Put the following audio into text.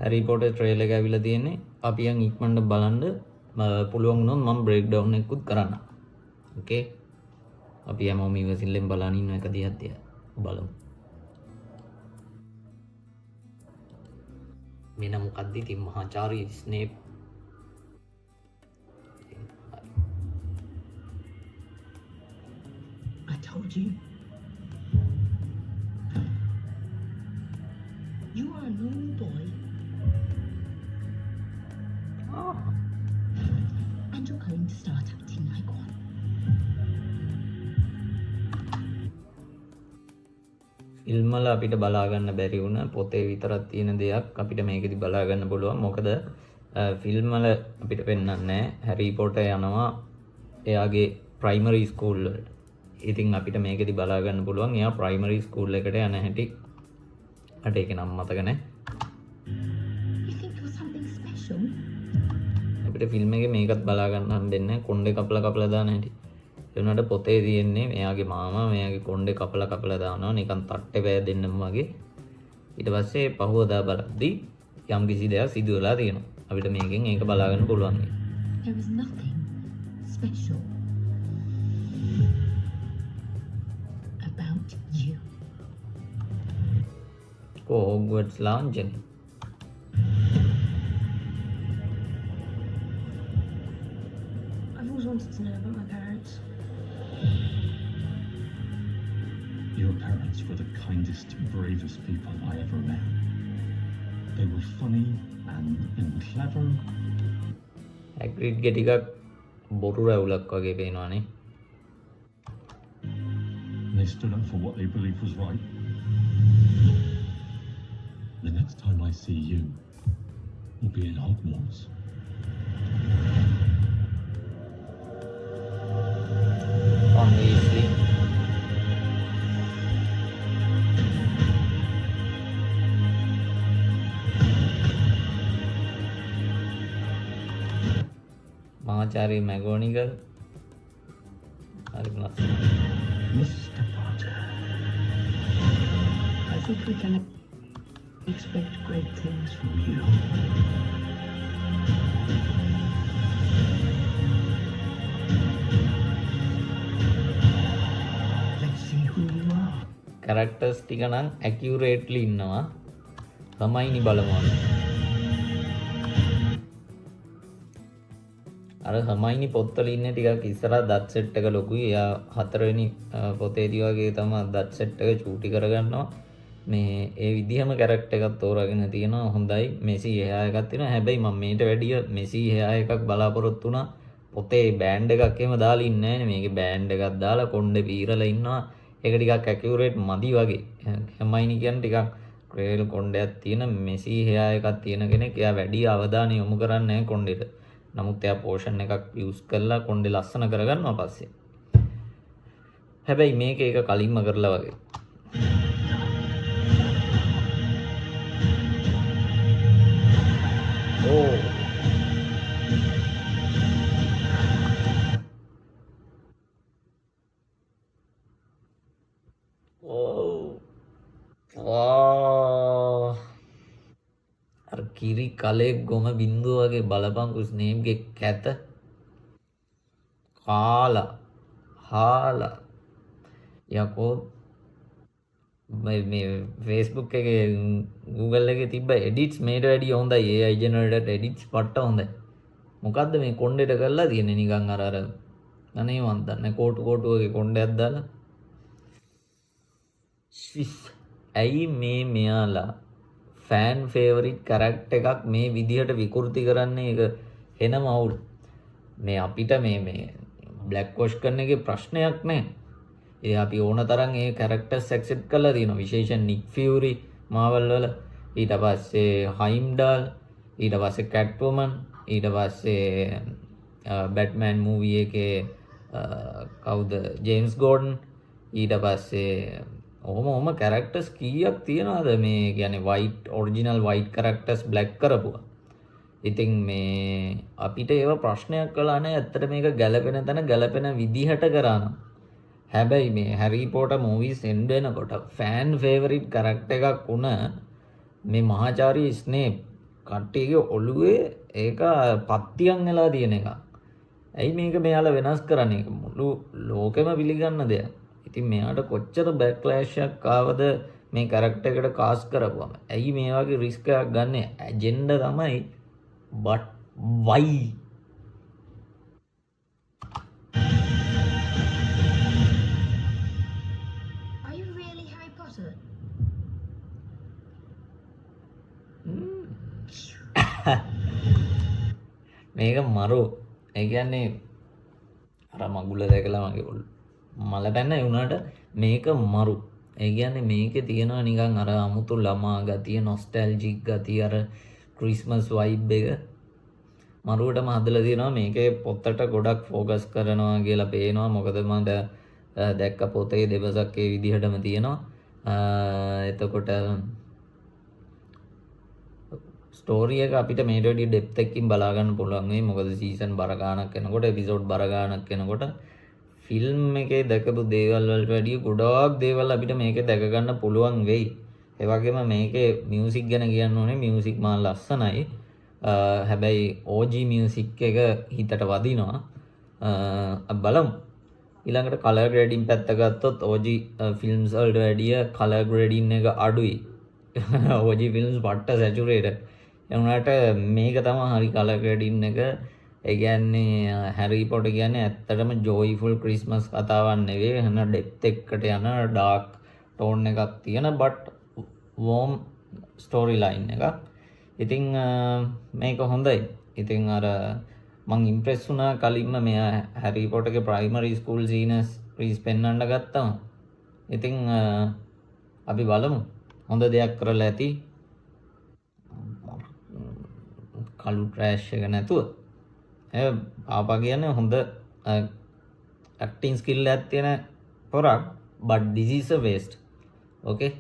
හැරි Potter trailer එක ඇවිල්ලා තියෙන්නේ. අපි යන් ඉක්මනට බලන්න පුළුවන් වුණොත් මම බ්‍රේක් ඩවුන් එකකුත් කරන්න. ඕකේ. අපි හැමෝම ඉවසිල්ලෙන් බලන් ඉන්න එක දිහා බලමු. මෙන්න මොකක්ද ඉතින් මහාචාර්ය Snape I told you. You are a normal boy. Ah. And you're going to start acting like one. Film වල අපිට බලා ගන්න බැරි වුණ පොතේ විතරක් තියෙන දෙයක් අපිට මේකෙදි බලා ගන්න පුළුවන්. මොකද ෆිල්ම් වල අපිට පෙන්වන්නේ නැහැ. හැරි පොටර් යනවා එයාගේ ප්‍රයිමරි ස්කූල් වලට. ඉතින් අපිට මේකෙදි බලා ගන්න පුළුවන් එයා ප්‍රයිමරි ස්කූල් එකට යන හැටි. මට ඒක නම් මතක නැහැ. You think you're something special? අපිට ෆිල්ම් එකේ මේකත් බලා ගන්න හම්බෙන්නේ කොණ්ඩේ කපලා දාන හැටි. ඒ වුණාට පොතේ තියෙන්නේ මෙයාගේ මාමා මෙයාගේ කොණ්ඩේ කපලා දානවා නිකන් තට්ටේ බෑ දෙන්නම වගේ. ඊට පස්සේ පහුවදා බලද්දී යම් කිසි දෙයක් සිදු වෙලා තියෙනවා. අපිට මේකෙන් ඒක බලා ගන්න පුළුවන්. There is nothing special about you. Hogwarts lounge. I've always wanted to know about my parents. Your parents were the kindest, bravest people I ever met. They were funny and clever. Hagrid ගේ ටිකක් බොරු රැවුලක් වගේ පේනවානේ. They stood up for what they believed was right. The next time I see you, will be in Hogwarts. Obviously. මහාචාර්ය මැගෝනිගල් හරි ලස්සනයි. Mr. Potter, I think we can expect great things from you. Let's see who you are. Characters ටික නම් ඇකියුරේට්ලි ඉන්නවා. තමයිනි බලමු. අර Hermione පොත්වල ඉන්නේ ටිකක් ඉස්සරහා දත් සෙට් එක ලොකුයි. එයා හතරවෙනි පොතේදී වගේ තමයි දත් සෙට් එක චූටි කරගන්නවා. මේ ඒ විදිහම කැරක්ටර් එකක් තෝරාගෙන තියෙනවා. හොඳයි. මෙසි එහා එකක් තියෙනවා. හැබැයි මම මේට වැඩිය මෙසි එහා එකක් බලාපොරොත්තු වුණා. පොතේ බෑන්ඩ් එකක් එහෙම දාලා ඉන්නේ නැහැ නේ. මේකේ බෑන්ඩ් එකක් දාලා කොණ්ඩේ පීරලා ඉන්නවා. ඒක ටිකක් ඇකියුරේට් මදි වගේ. හමයිනි කියන්නේ ටිකක් ක්‍රේල් කොණ්ඩයක් තියෙන මෙසි එහා එකක් තියෙන කෙනෙක්. එයා වැඩි අවධානය යොමු කරන්නේ නැහැ කොණ්ඩේට. නමුත් එයා පෝෂන් එකක් යූස් කරලා කොණ්ඩේ ලස්සන කරගන්නවා පස්සේ. හැබැයි මේක ඒක කලින්ම කරලා වගේ. ඕ අර කිරි කලේ ගොම බින්දුව වගේ බලපංකු ස්නේප්ගේ කැත කාලා හාලා යකෝ මේ Facebook එකේ Google එකේ තිබ්බ එඩිට්ස් මේට වැඩිය හොඳයි. AI ජෙනරේටඩ් එඩිට්ස් පට්ට හොඳයි. මොකද්ද මේ කොණ්ඩේට කරලා තියෙන්නේ නිකන් අර අනේ මන් දන්නේ කෝටු වගේ කොණ්ඩයක් දාලා. ඇයි මේ මෙයාලා ෆෑන් ෆේවරිට් කැරක්ටර් එකක් මේ විදිහට විකෘති කරන්නේ? ඒක එනම අවුල්. මේ අපිට මේ බ්ලැක් වොෂ් කරන එකේ ප්‍රශ්නයක් නැහැ. ඒ අපි ඕන තරම් ඒ කැරක්ටර්ස් ඇක්සෙප්ට් කරලා තියෙනවා. විශේෂයෙන් නික් ෆියුරි මාවල් වල, ඊට පස්සේ හයිම්ඩාල්, ඊට පස්සේ කැට්වුමන්, ඊට පස්සේ බැට්මෑන් මූවි එකේ කවුද ජේම්ස් ගෝඩන්, ඊට පස්සේ ඔහොම කැරක්ටර්ස් කීයක් තියනවද මේ කියන්නේ white original white characters black කරපුවා. ඉතින් මේ අපිට ඒව ප්‍රශ්නයක් කළා නෑ. ඇත්තට මේක ගැලපෙන තැන ගැලපෙන විදිහට කරා නම්. හැබැයි මේ හැරි පොටර් මූවිස් එන්ඩ් වෙනකොට ෆෑන් ෆේවරිට් කැරක්ටර් එකක් වුණ මේ මහාචාර්ය ස්නේප් කට්ටියගේ ඔළුවේ ඒක පත්තියන් වෙලා තියෙන එක. ඇයි මේක මෙයාලා වෙනස් කරන්නේ? ඒක මුළු ලෝකෙම පිළිගන්න දෙයක්. ඉතින් මෙයාට කොච්චර බෑක්ලෑෂ් එකක් ආවද මේ කැරක්ටර් එකට කාස්ට් කරපුවම? ඇයි මේ වගේ රිස්ක් එකක් ගන්නෙ? ඇජෙන්ඩා තමයි. but why? Are you really Harry Potter? මේක මරු. ඒ කියන්නේ අර මගුල දැකලා මගේ මල පැන්න වුණාට මේක මරු. ඒ කියන්නේ මේකේ තියෙනවා නිකන් අර අමුතු ළමා ගතිය, නොස්ටැල්ජික් ගතිය, අර ක්‍රිස්මස් වයිබ් එක මරුවටම හදලා තියෙනවා. මේකේ පොතට ගොඩක් ෆෝකස් කරනවා කියලා පේනවා. මොකද මම දැක්ක පොතේ දෙබසක් ඒ විදිහටම තියෙනවා. එතකොට ස්ටෝරිය එක අපිට මේට වැඩි ඩෙප්ත් එකකින් බලා ගන්න පුළුවන් වෙයි. මොකද සීසන් බර ගාණක් යනකොට, එපිසෝඩ් බර ගාණක් යනකොට ෆිල්ම් එකේ දැකපු දේවල් වලට වැඩිය ගොඩාක් දේවල් අපිට මේකේ දැක ගන්න පුළුවන් වෙයි. ඒ වගේම මේකේ මියුසික් ගැන කියන්න ඕනේ. මියුසික් මා ලස්සනයි. හැබැයි OG මියුසික් එක හිතට වදිනවා. බලමු. ඊළඟට කලර් ග්‍රේඩින් පැත්ත ගත්තොත් OG ෆිල්ම්ස් වලට වැඩිය කලර් ග්‍රේඩින් එක අඩුයි. OG ෆිල්ම්ස් පට්ට සැචුරේටඩ්. ඒ වුණාට මේක තමයි හරි කලර් ග්‍රේඩින් එක. ඒ කියන්නේ හැරි පොටර් කියන්නේ ඇත්තටම ජොයිෆුල් ක්‍රිස්මස් කතාවක් නෙවෙයි. එන ඩෙප්ත් එකකට යන ඩාර්ක් ටෝන් එකක් තියෙන බට් වෝම් ස්ටෝරි ලයින් එකක්. ඉතින් මේක හොඳයි. ඉතින් අර මං ඉම්ප්‍රෙස් වුණා කලින්ම මෙයා හැරි පොටර්ගේ ප්‍රයිමරි ස්කූල් සීනස් රීස් පෙන්වන්න ගත්තම. ඉතින් අපි බලමු. හොඳ දෙයක් කරලා ඇති. කළු ට්‍රෑෂ් එක නැතුව. පාපා කියන්නේ හොඳ ඇක්ටිං ස්කිල් එකක් තියෙන පොරක්. but this is a waste. okay